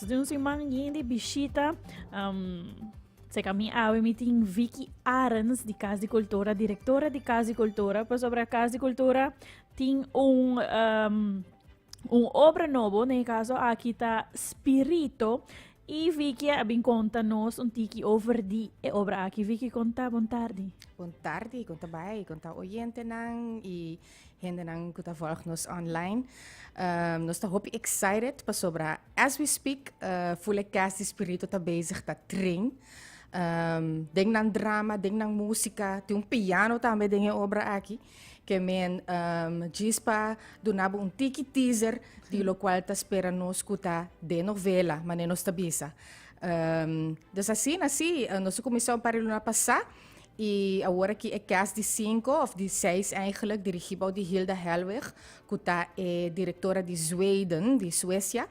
Então, se manhã de bichita, se kami awe meeting Vicky Arens de Cas di Cultura, diretora de Cas di Cultura, para sobre a Cas di Cultura tem obra novo, no caso aqui está Spirito, e Vicky abin conta nos tiki over die obra aqui. Vicky, conta, bom tarde. Bom tarde, conta bem, conta oyente nang e gente nang kuta volg nos online. Nós está hope excited para sobra. As we speak, voel ik Cas di Spirito tá bezig tá train. Denk nang drama, denk nang música, tem piano também dentro obra aqui. Que men gispa donava tiki teaser di lo qual ta espera nos escutar de novela, mas não está bisa. Dus assim, nós começamos para o passar. E agora que é Cas de 5, of de 6 eigenlijk, dirigido por Hilda Helwig, que é diretora de Zweden, de Suécia.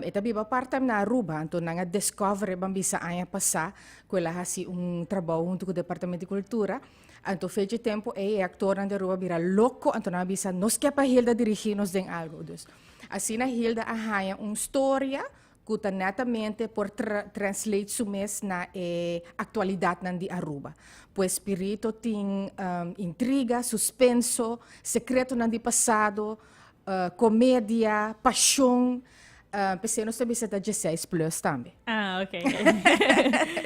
E também part-time na Aruba, então nanga discover bambisa anya passar, que ela hasi trabalho junto com o Departamento de Cultura. Então fez tempo e actor na Aruba vira louco, então na bisa nos que para Hilda dirigir nos den algo. Dus assim na Hilda arranha história que netamente por translate sumes na atualidade na de Aruba. Pois Spirito tem intriga, suspenso, secreto na de passado, comédia, paixão. Pensei nós também está 16 plus também. Ah, ok.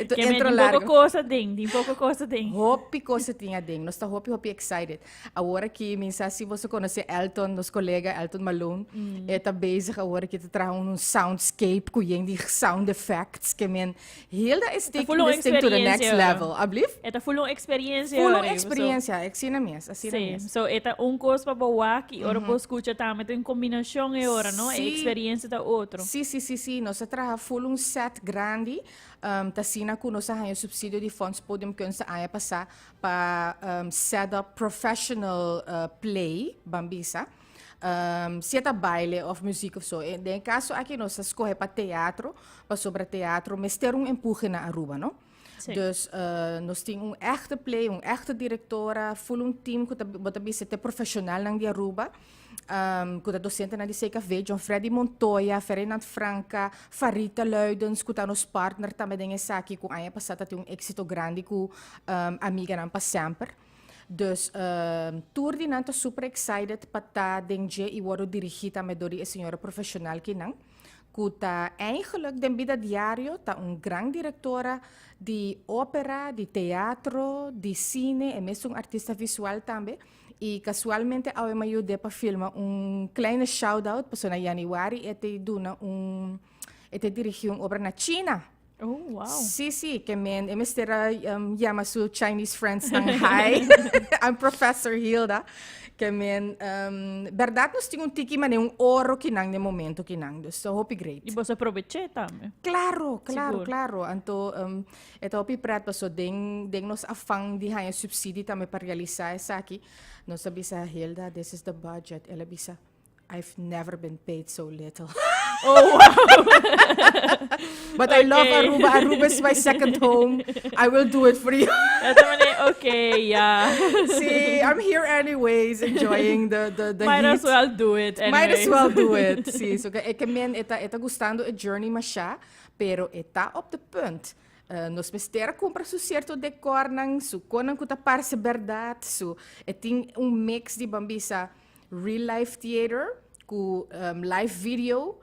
Então, Que entra tem largo. pouco coisa tem pouco coisa tem. Hopi coisa tinha dentro. Nós está hopi excited. Agora que se você conhece Elton, nosso colega Elton Malone, está bezig agora que está trazendo soundscape, com de sound effects, que men Hilda is taking this thing to the next level. Ablief? Eta full experiência. Full experiência, assim na mesa, assim na Sim, mesa. so eta coisa para boa que ora posso escutar também em combinação e ora, não? É experiência da outro. Sim. Nós trabalhamos full set grande. Tasina com nós arranha subsídio de fundos podium que nós arranha passar para set up professional play, bambisa. Se é baile ou música, so. Em caso aqui nós escolhe para teatro, para sobre teatro, mas ter empurre na Aruba, não? Sim. Dus nós temos echte play, echte diretora, full team que está profissional na de Aruba. Que está docente na de CKV, John Freddy Montoya, Ferdinand Franca, Farita Luidens, que está nos partner também nessa aqui, com a passada tem êxito grande com amiga não para sempre. Dus tour di nanto super excited para estar dentro e word dirigida também door a senhora profissional que não. Que está eigenlijk de vida diário, tá grande diretora de ópera, de teatro, de cine, e mesmo artista visual também. E casualmente eu me ajudei para filmar kleine shout-out, para januari, e dirigiu obra na China. Oh, wow. Sim, que men, eu chama su Chinese friends nang hi. I'm Professor Hilda. Que men, verdade nós tínhamos tiki, mas ouro que nang no momento que nang. So, hope great. E você aproveita também. Claro. Então, ito hope prat pa so ding nos afang di hanya subsidi também para realizar essa aqui. Nós sabisa Hilda, this is the budget. Ela bisa, I've never been paid so little. Oh, wow. But I love Aruba. Aruba is my second home. I will do it for you. Okay, yeah. See, I'm here anyways, enjoying the Might heat. as well do it anyway. Might as well do it. Sim, so é que men eta gostando a journey masha, pero eta op de punt. Nos mistera compra su certo decor nang su konang kuta parse verdade, su tem mix de bambisa real life theater com live video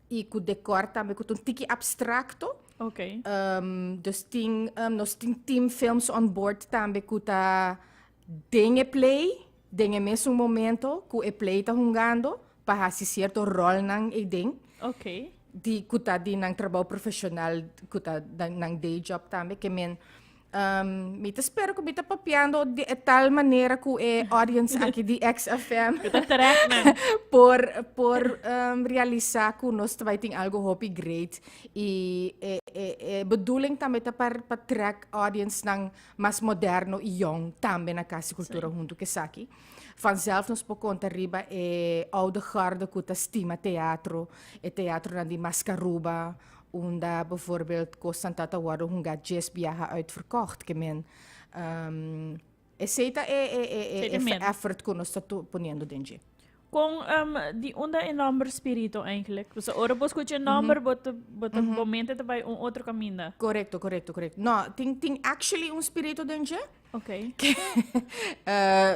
e com decor também com tiki abstracto. Ok. Dus nós temos team films on board também que tá dinge play, dinge mesmo momento que o play tá jogando para fazer certo rol nang ding. Ok. Di que tá di nang trabalho profissional, que tá nang day job também que men mita espero que mita papiando de tal maneira que o audience aqui de XFM por realizar que nós vai ter algo hopi great e bedoeling também tá para track audience nang mais moderno e young também na Cas di Cultura junto que aqui. Vanzelf nos por conta riba oude garde que tá estima teatro na di Mascaruba. Onda bijvoorbeeld Costantata worden hun jazz bijaha uitverkocht. Essa é effort que nós estamos poniendo dentro. Com die onder een number Spirito eigenlijk. Dus ora bos escutar number, bota momento também outro caminho. Correcto. No, ting actually spirito dentje. Ok.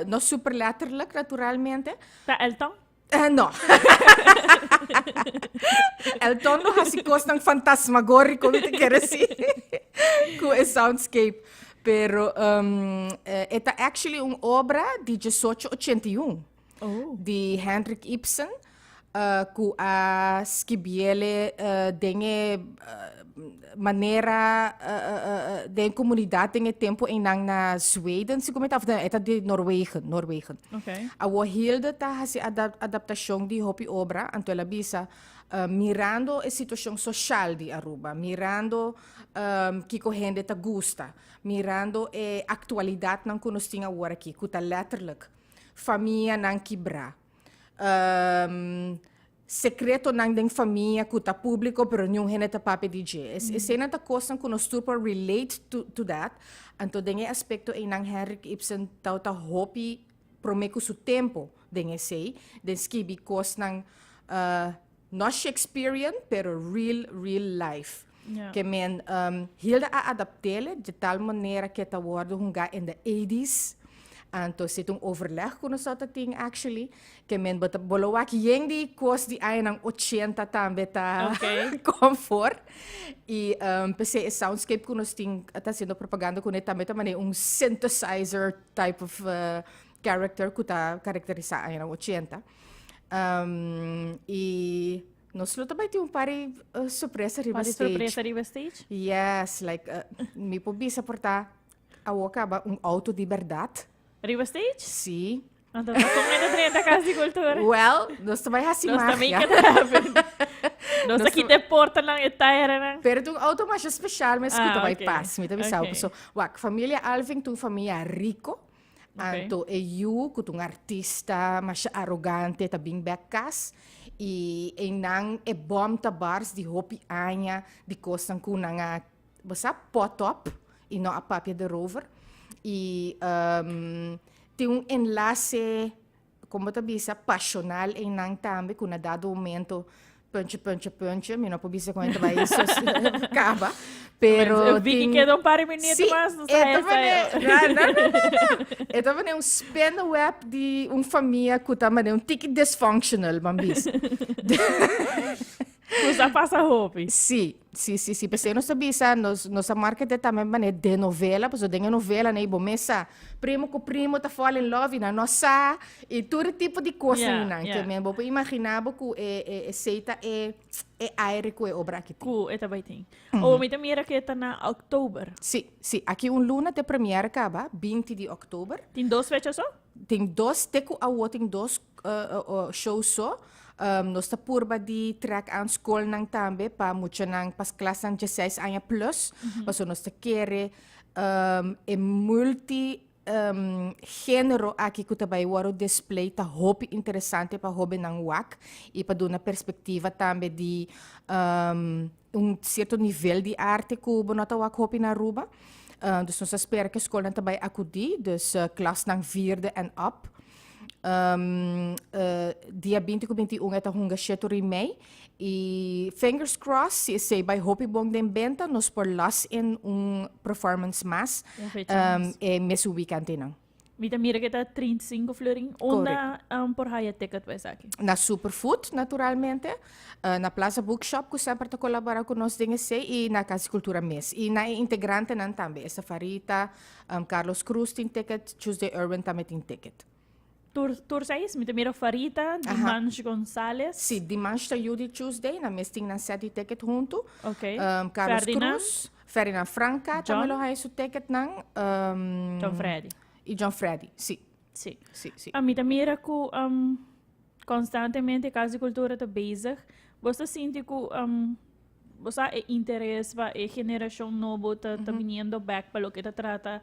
No super letterlijk, naturalmente. Tá Elton? No. Elton no hasi ng fantasmagórico, te quer si. Com é soundscape. Pero esta actually obra de 1881. Oh. De Henrik Ibsen, ku a scribiele denge manera de comunidade denge tempo em na Zweden, se comenta eta de Noruega. Okay. A hilde ta hasi adaptação de hopi obra, anto ela bisa mirando a situação social de Aruba, mirando que corrente ta gusta, mirando a atualidade não que nós tinha agora aqui, que tá letterlijk. Família não quebrar. Secreto não tem família que está público, pero não é nada para pedir. Essa é uma coisa que nós temos relate to that. Então, tem aspecto em Henrik Ibsen tá hopi promeco su tempo den essay, den skibi coisa não not Shakespearean, pero real life. Yeah. Que men hilda a adaptele de tal maneira que tá worden hunga in the 80s. Então, se tem overleg com nós ting actually, que men bolowak yang di cost di ay ng 80 também tá comfort. E pensei a soundscape com nós ting tá sendo propaganda com ele também também synthesizer type of character que tá caracteriza ay ng 80. E nós também tem pari surpresa riba stage. Surpresa riba stage? Yes, like me po bisa portar a acaba auto de verdade. Riba stage? Sim. Então, como é da Cas di Cultura? Well, nós também Nós também nós aqui de porta lang itaira lang. Pero tung auto mais especial, mas que também okay. passa, me também sabe. So, família Alvin tung família rico. Anto que tung artista, mas arrogante, tabing becas. E nang bom tabars de hopi anya, de kostang kunang basta potop, e não a papia de rover. E tem enlace, como eu disse, passional em nang também, que na dado momento, punch, me não pode dizer quando vai isso acaba. Pero eu vi que quedou um par de minutos, mas não sei. Não. É também spin web de família que também ticket dysfunctional, mambis. Usa passa roupa. Sim. Porque nós sabemos, nossa marketing também é de novela, porque tem novela, né? Bomessa, primo com primo, tá fall in love, na nossa, e todo tipo de coisa, né? Que mesmo, vou imaginar que seita é aire que é obra aqui. É também tem. Ou me também que está na outubro. Sim. Aqui luna de premiere acaba, 20 de outubro. Tem 2 fechas só? Tem 2, teco a tem 2 shows só. Nós está purba de track aan school nang tambe pa mucho nang pas class ng 16 anos plus. Paso nós está querer multi género aqui que também o display tá hopi interessante para hobby nang wak e para dar uma perspectiva também de certo nível de arte que o bonota wak hopi na Aruba. Dus nós espera que a escola também acudi, dus klas nang 4e en up. Dia 20-21 é hunga chetori mei e fingers crossed se by hopi bong den benta nos por las in performance mas mes weekend tenang. Mita mira que está 35 florin onda por haya ticket vai aqui. Na Superfood naturalmente, na Plaza Bookshop que sempre tá colabora com nós dinge e na Cas di Cultura mes e na integrante nan também essa farita Carlos Cruz tem ticket, Tuesday Irwin também tem ticket. Tour 6, me mira Farita, Dimanche Gonzalez. Sim, Dimanche Judy Tuesday, na mesting na 7 ticket junto. Ok. Carlos Cruz, Ferdinand Franca, também lo hay su ticket ng John Freddy. E John Freddy, sim. Sim. A mim mira que constantemente a Casa de Cultura está bezig. Você sente que você é interesse para a geração nova está vindo back para o que trata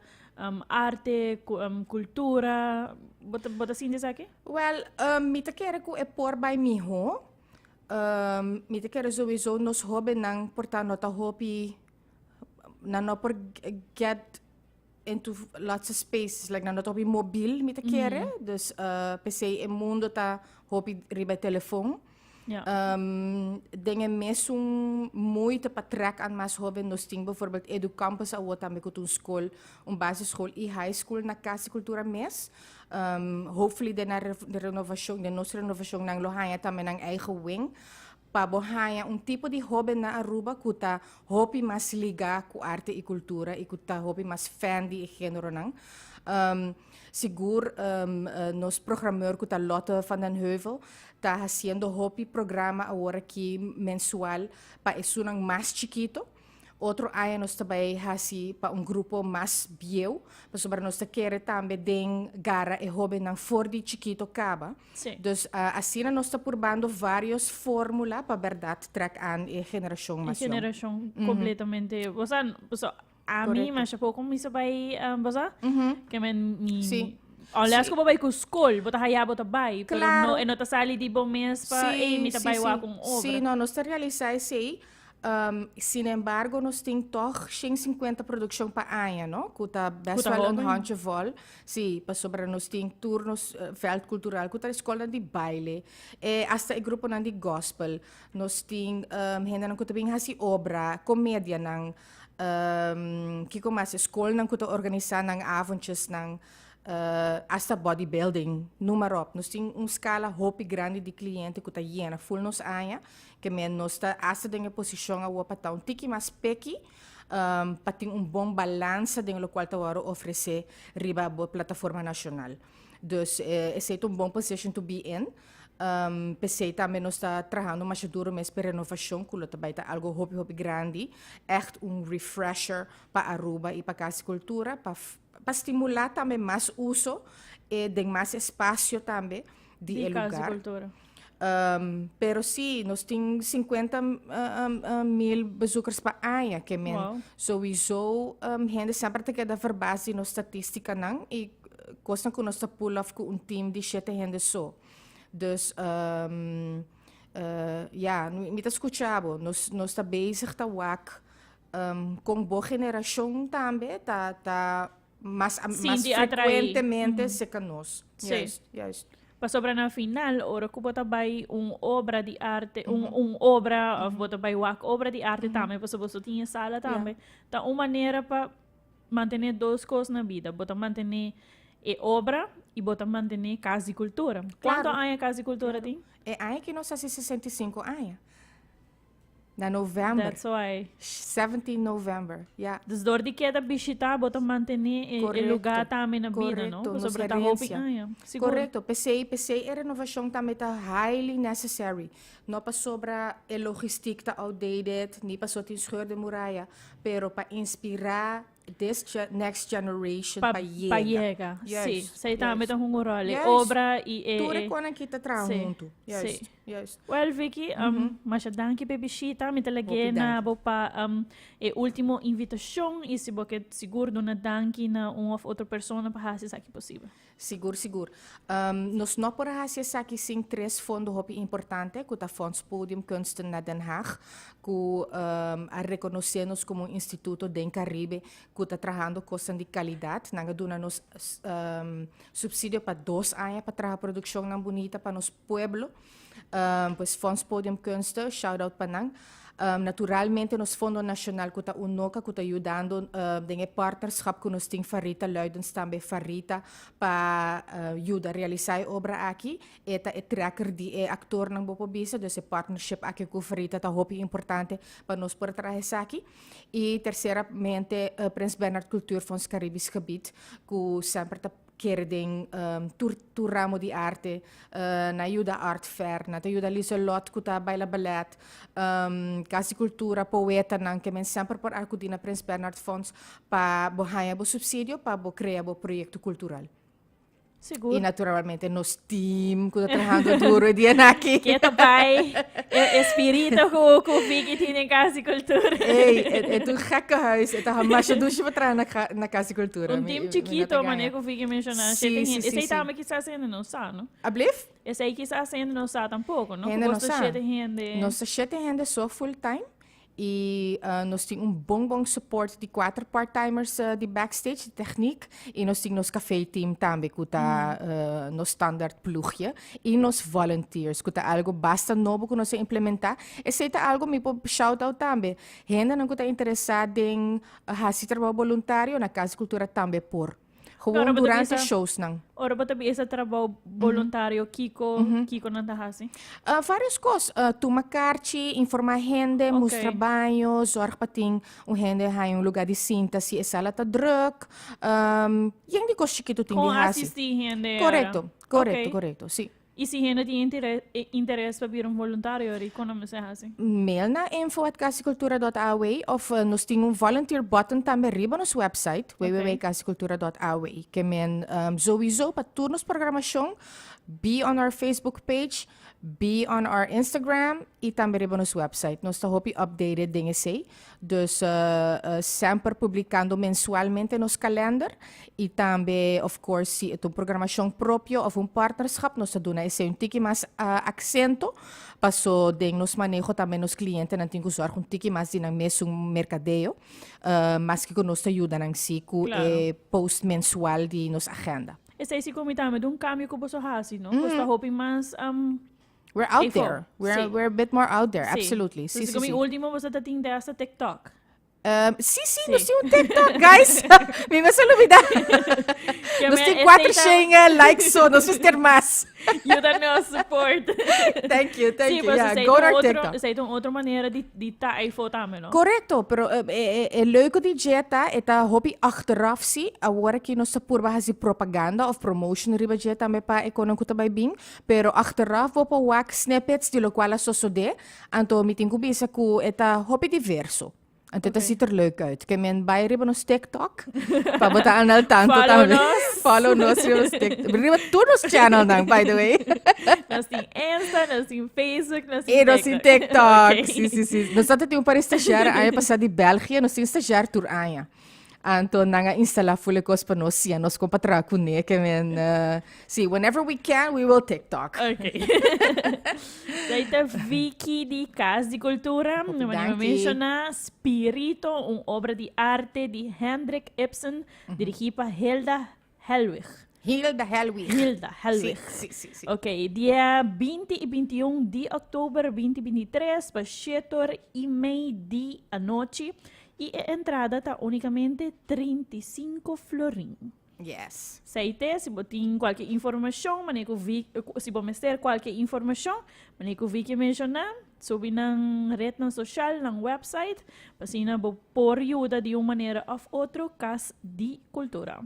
arte, cultura. Você sente isso aqui? Well, me te quero que é por by mi ho. Me te quero sowieso nos hobby nang portar nota hobby na no por get into lots of spaces, like na op je mobiel met keren, dus PC in mundo ta hopi riba telefoon. Ja. Dingen mesmo moeite para trek aan mas hoben nos ting bijvoorbeeld edu campus a wota me kutun school, basisschool e high school na Cas di Cultura mes. Hopefully de na de renovação, de nossa renovação nang lohaya também nang eigen wing. Pa bohaya tipo de hobby na Aruba kuta hopi mas liga ku arte e cultura e kuta hopi mas fan di género nang. Seguro nos programador kuta Lotte van den Heuvel está haciendo hopi programa agora aqui mensual para isso nang mais chiquito. Outro ano nós também hasi para grupo mais bio, para sobre nós querer também den gara e hobby nang for di chiquito caba. Sim. Dus assim nós está probando vários fórmulas para verdade track aan e geração mais. Geração completamente. A mim, mas pouco me sabe, que me Sim. Aliás, como vai com escola, bota hayá, bota bai, Claro. pero não tá sali de bom mês para me tá bai com obra. Sim, não, nós realizar isso aí. Sin embargo, nós temos toch 150 produção para ano, não? Que está best wel een handje vol. Sim, para sobre nós temos turnos, veld cultural, que está escola de baile, hasta o grupo de gospel. Nós temos gente que também faz obra, comédia, que como as escola não que está organizar nang avondjes nang hasta bodybuilding, noem maar op. Nós temos escala hoop grande de cliente que está llena, full nos aya, que men nós está hasta dengue posição a wapa tá tiki mas peki, para ter bom balança de lo qual tá oferecer riba a plataforma nacional. Dus esse é bom position to be in. PC também nós está trabalhando mais duro mas para renovação, que também tá algo hoop grande, echt refresher para Aruba e para Cas di Cultura, para estimular também mais uso e de mais espaço também de lugar. Cas di Cultura. Pero sim, nós temos 50 mil bezoekers per ano, que men sowieso gente sempre te queda verbase na estatística não e costa que nós pull off com team de 7 gente só. Dus me tá escutando, nós está bezig tá wak com boa geração também, tá mais frequentemente se que nós. Yes. Para sobre na final, ora que bota bai obra de arte, obra, bota bai wak obra de arte também, para você tinha sala também. Tá uma maneira para manter duas coisas na vida, bota manter obra e bota manter Cas di Cultura. Quanto anos Cas di Cultura tem? É ano que nós fazemos 65 anos. Na novembro. That's why. 17 November. Yeah. Dus door die keer dat visitar, bota manter o lugar também na vida, não? Sobre a roupa. Correto. PC a renovação também está highly necessary. Não para sobre a logística está outdated, nem para só ter scheur de muralha, pero para inspirar this next generation para llegar. Sim, sei também tem um rol. Yes. Obra e tudo quando aqui está junto. Yes. Well, Vicky, mas danke pe bisita, me telege na bopa último invitação e se boque seguro na danke na of outra pessoa para fazer isso aqui possível. Seguro. Nós não podemos fazer aqui sim 3 fundos importantes, que é Fonds Podium Kunsten na Den Haag, que a reconhecer-nos como um instituto do Caribe, que está trabalhando coisas de qualidade, nós damos subsídio para 2 anos para trabalhar produção bonita para nosso pueblo. Pues Fonds Podium Kunsten, shout out para nang. Naturalmente, nos Fundo Nacional que está unoca, que está ajudando em partnership com nós tem Farita Luidens também Farita para ajudar a realizar a obra aqui. Eta é tracker de actor ng Bopobisa, dus partnership aqui com Farita está muito importante para nós por trás aqui. E terceiramente, Prins Bernhard Cultuurfonds Caribisch Gebied, que sempre está querem ramo de arte, na ajuda art fair, na ajuda Liselot que está baila ballet, Cas di Cultura, poeta, que men sempre por acudir na Prins Bernhard Fonds para bohaya bo subsídio para bo criar bo projeto cultural. Seguro. E naturalmente nos team que está trabalhando duro dia aqui. Que também Spirito que fica tem Cas di Cultura. É tudo gekke huis. Het is maar je douche vertragen na Cas di Cultura. Team chiquito, mané, que fica mencionando. Esse aí também que está sendo não sabe, não? Ablif? Esse aí que está sendo não sabe tampouco, não? Gente não sabe. Nossa gente só full time. E nós temos bom suporte de 4 part-timers de backstage, de techniek. E nós temos nosso café team também, que está no standard plugje. E nos volunteers, que está algo bastante novo que nós implementar. E se está algo, me pode shout-out também. Gente não está interessada em fazer trabalho voluntário na Casa de Cultura também por. Gewoon durante shows não. Ora, bota esse trabalho voluntário, Kiko não está assim? Várias coisas. Tomar karte, informar gente, mostrar trabalho, zorg para ter gente em lugar de cinta, se a sala está druk. Yang di coisas que tu tem de Com fazer. assistir gente. Correto, sim. E se gente tem interesse para vir voluntário, como se assim? Mail na info@casicultura.aw of nós temos volunteer button também riba no nosso website www.casicultura.aw que men sowieso para todas as programação be on our Facebook page, be on our Instagram e também riba no nosso website. Nós estamos updated dingen sei. Dus sempre publicando mensualmente nos calendar e também, of course, se é uma programação própria ou partnership, nós estamos esse um tique mais acento, passou de nos manejo também nos clientes, não tem que usar um tique mais de mesmo mercadeio, mas que nós ajuda em si com post mensual de nos agenda. Esse é como também de cambio que você faz, não? Você está hoping mais we're out there. We're a bit more out there, absolutely. Sim, como último você está tendo essa TikTok. Sim, nós temos um TikTok, guys. Me vai se olvidar. Nós temos 400 likes só, nós vamos ter mais. You don't know support. Thank you. Yeah, go to our TikTok. Você tem outra maneira de estar aí também, não? Correto, pero é leuke de jeta, eta hobby achteraf si, agora que nós purba hazi propaganda of promotion riba jeta me pa economico tabay bing, pero achteraf vou pa wak snippets de lo qual a sosode, anto meeting ko bisa ko eta hobby diverso. En dit ziet er leuk uit. Ik ben bij Ribbon ons TikTok. Pa bota al tanto también. Follow nos Ribbon TikTok. Ribbon todos channel nang, by the way. Nós tem Insta, nós tem Facebook, nós tem TikTok. Nós tem TikTok. Sim. Nós até tem para estagiário aí passar de België, nós tem estagiário tur aya. Anto nanga instala fule kos pa nos siya nos kompatra kune kemen see whenever we can we will TikTok. Okay. Daí Vicky de Cas di Cultura, me menciona Spirito, uma obra de arte de Hendrik Ibsen, dirigida por Hilda Helwig. Hilda Helwig. Sim. Ok, dia 20 e 21 de outubro 2023, para 7h30 da noite. E a entrada está unicamente 35 florin. Yes. Seite, se você tem qualquer informação, se você ter qualquer informação, você que mencionar, sobre na rede social, na website, para por ajuda de uma maneira ou outra, Cas di Cultura.